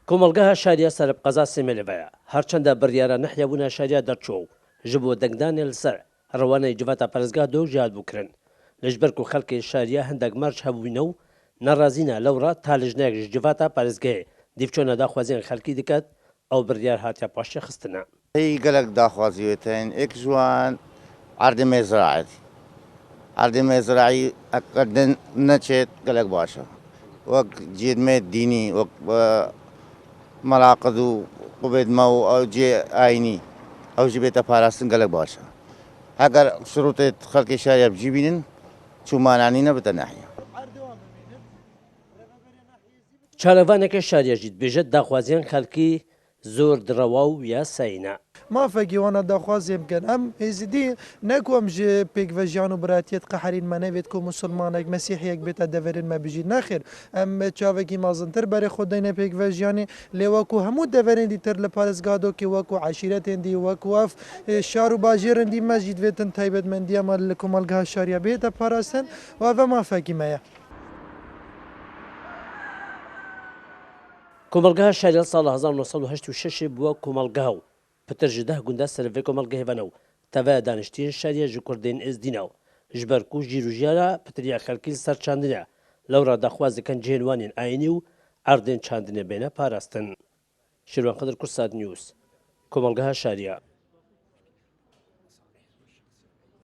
کۆمەڵگەها شاریە سەربقەزا سێمێلەڤەیە هەرچەندە بڕیارە نەحیەبوونە شاریە دەرچووە و ji بۆ دەنگدانێ لەسەر ڕەوانەی جڤاتە پەرزگا دۆ ژیاد بووکردن لەژبەرک و خەڵکی شاریە هەندێک مەرج هەبووینە و نەڕازینە لەوڕە تا لژنەیەک جڤاتە پەرزگەیە دیفچۆنە داخوازیان خەڵکی دکات ئەو بڕیار هاتیە پاشە خستنە قالك داخوازيتين اكجوان عردي مزراعي عردي مزراعي اقدن نشيت قالك باشا وق جيد ميت ديني وق مراقد وقبيد مو او جي ايني او جبيت فارستن قالك باشا اگر شروط خلق الشارع بجيبين شو مانعنينا بتناحيه چارەوانێکە شاریەژیت بێژێت داخوازیان خەڵکی زۆر درەوا و یاسایینە مافەگیوانە داخوازێ بکەن ئەم هێزیدی نەکوم ژ پێکڤەژیان و براتیت قەحرین مەنەوێت و مسلمانێک مەسیحیەک بێتە دەڤێرن مەبژی ناخێر ئەم چاوێکی مازنتر بەرێ خۆدەینە پێکڤەژیانی لێوەکو هەموو دەڤێرێندی تر لە پارێزگادۆکی وەکو عشیرەتێندی وەکوواف شار و باژێرەندی مەژید وێتن تایبەتمەندیەمە لە کۆمەلگا شاریە بێتە پاراستن وەڤە مافەکی مەیە کۆمەلگەها شاریە ساڵ 1986 بووە کۆمەلگا و پتر ji 10 gunda servê komelgehê vene û tevaya daniştiyên şeriya ji Kurdên êzdîna û ji ber ku jîrûjiyara pitiriya xelkî li ser çandinê lewra daxwaz dikin cihên wanên ayînî û erdên çandinê bêne parastin. Şîrvan Xedir Kursad News Komelgeha Şariya